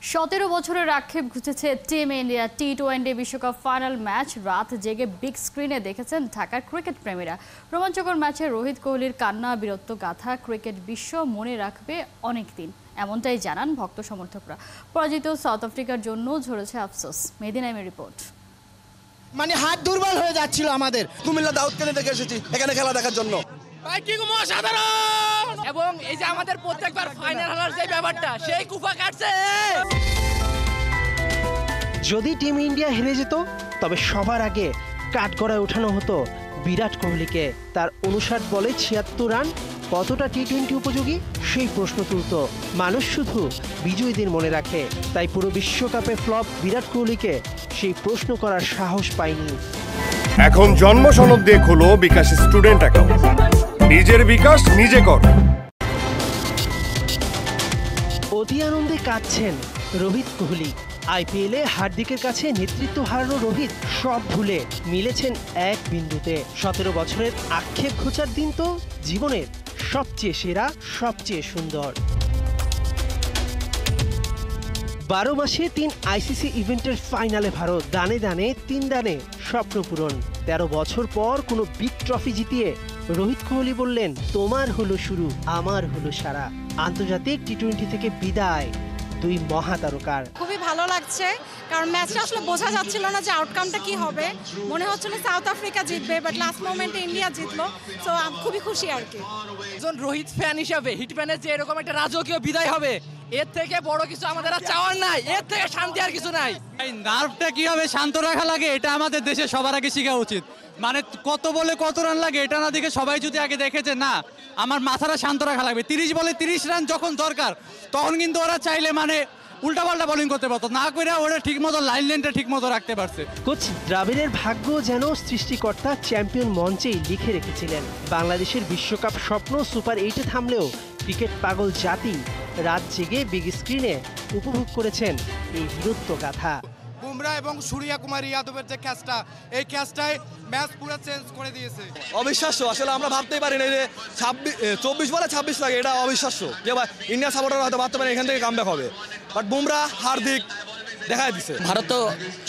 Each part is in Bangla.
17 বছরের আক্ষেপ ঘুচেছে টিম ইন্ডিয়া টি-20 বিশ্বকাপ ফাইনাল ম্যাচ। রাত জেগে বিগ স্ক্রিনে দেখেছেন ঢাকার ক্রিকেট প্রেমীরা। রোমাঞ্চকর ম্যাচে রোহিত কোহলির কান্না বীরত্ব গাথা ক্রিকেট বিশ্ব মনে রাখবে অনেক দিন, এমনটাই জানান ভক্ত সমর্থকরা। পরাজিত সাউথ আফ্রিকার জন্য ঝরেছে আফসোস। মেহেদী নাইমের রিপোর্ট। মানে হাত দুর্বল হয়ে যাচ্ছিল আমাদের। কুমিল্লা দাউদকান্দি থেকে এসেছি এখানে খেলা দেখার জন্য। এবং এই যে আমাদের প্রত্যেকবার ফাইনাল হারার যে ব্যাপারটা, সেই কুফা কাটছে। যদি টিম ইন্ডিয়া হেরে যেত তবে সবার আগে কাঠগড়ায় ওঠানো হতো বিরাট কোহলিকে। তার 59 বলে 76 রান কতটা টি-20 উপযোগী সেই প্রশ্ন তুলত মানুষ। শুধু বিজয়ীদের মনে রাখে, তাই পুরো বিশ্বকাপে ফ্লপ বিরাট কোহলিকে সেই প্রশ্ন করার সাহস পায়নি। এখন জন্ম সনদ দিয়ে খোলো বিকাশ স্টুডেন্ট অ্যাকাউন্ট। নিজের বিকাশ নিজে কর। অতি আনন্দে কাঁদছেন রোহিত কোহলি। আইপিএলে হার্দিকের কাছে নেতৃত্ব হারানো রোহিত সব ভুলে মিলেছেন এক বিন্দুতে। 17 বছরের আক্ষেপ ঘোচার দিন তো জীবনের সবচেয়ে সেরা, সবচেয়ে সুন্দর। 12 মাসে 3 আইসিসি ইভেন্টের ফাইনালে ভারত, দানে দানে 3 দানে স্বপ্ন পূরণ। 13 বছর পর কোনো বিগ ট্রফি জিতিয়ে রোহিত কোহলি বললেন, তোমার হলো শুরু, আমার হলো সারা। আন্তর্জাতিক টি-20 থেকে বিদায় দুই মহাতারকার। খুবই ভালো লাগছে, কারণ ম্যাচটা আসলে বোঝা যাচ্ছিল না যে আউটকামটা কি হবে। মনে হচ্ছিল সাউথ আফ্রিকা জিতবে, বাট লাস্ট মোমেন্টে ইন্ডিয়া জিতলো। সো আমি খুবই খুশি আর কি। একজন রোহিত ফ্যান হিসেবে হিটম্যানের যে এরকম একটা রাজকীয় বিদায় হবে, এর থেকে বড় কিছু আমাদের আর চাওয়ার নাই, এর থেকে শান্তি আর কিছু নাই। এই নার্ভটা কিভাবে শান্ত রাখা লাগে এটা আমাদের দেশে সবার আগে শেখা উচিত। মানে কত বলে কত রান লাগে এটা না দেখে সবাই যদি আগে দেখেছে না আমার মাথাটা শান্ত রাখা লাগবে। 30 বলে 30 রান যখন দরকার তখন কিন্তু ওরা চাইলে মানে উল্টাপাল্টা বোলিং করতে পারতো, না করে ওরা ঠিক মতো লাইন লেনটা ঠিক মতো রাখতে পারছে। কোচ দ্রাবিড়ের ভাগ্য যেন সৃষ্টিকর্তা চ্যাম্পিয়ন মঞ্চেই লিখে রেখেছিলেন। বাংলাদেশের বিশ্বকাপ স্বপ্ন সুপার 8-এ থামলেও ক্রিকেট পাগল জাতি রাত জেগে বিগ স্ক্রিনে উপভোগ করেছেন এই বীরত্ব গাথা। বুমরা এবং সূর্য কুমার যাদবের যে ক্যাচটা, এই ক্যাচটাই ম্যাচ পুরো চেঞ্জ করে দিয়েছে। অবিশ্বাস্য, আসলে আমরা ভাবতেই পারি না যে 24 বলে 26 লাগে, এটা অবিশ্বাস্য। যে ইন্ডিয়া সাপোর্টার হয়তো ভাবতে পারে এখান থেকে কামব্যাক হবে, বাট বুমরা হার্দিক দেখাই দিছে। ভারত তো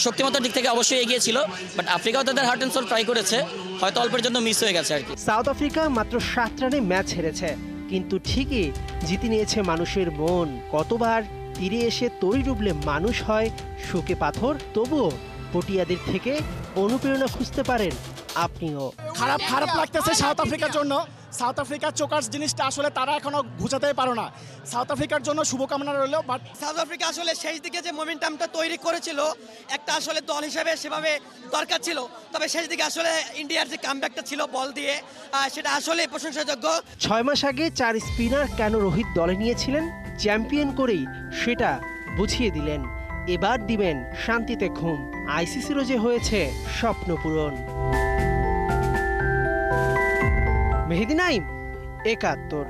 শক্তিমত্তার দিক থেকে অবশ্যই এগিয়ে ছিল, বাট আফ্রিকাও তাদের হার্ট অ্যান্ড সোল ট্রাই করেছে, হয়তো অল্পের জন্য মিস হয়ে গেছে আর কি। সাউথ আফ্রিকা মাত্র 7 রানে ম্যাচ হেরেছে, কিন্তু ঠিকই জিতে নিয়েছে মানুষের মন। কতবার তীরে এসে তরি ডুবলে মানুষ হয় শোকে পাথর, তবুও পটিয়াদের থেকে অনুপ্রেরণা খুঁজতে পারেন আপনিও। খারাপ লাগতেছে সাউথ আফ্রিকার জন্য। সাউথ আফ্রিকার চোকার্স জিনিসটা আসলে তারা এখনো ঘুচাতেই পারো না। সাউথ আফ্রিকার জন্য শুভকামনা রইল। বাট সাউথ আফ্রিকা আসলে শেষ দিকে যে মোমেন্টামটা তৈরি করেছিল, একটা আসলে দল হিসেবে সেভাবে দরকার ছিল, তবে শেষ দিকে আসলে ইন্ডিয়ার যে কামব্যাকটা ছিল বল দিয়ে, সেটা আসলে প্রশংসাযোগ্য। 6 মাস আগে 4 স্পিনার কেন রোহিত দলে নিয়েছিলেন, চ্যাম্পিয়ন করেই সেটা বুঝিয়ে দিলেন। এবার দিবেন শান্তিতে ঘুম। আইসিসিরও যে হয়েছে স্বপ্ন পূরণ। মেহেদী নাইম, 71।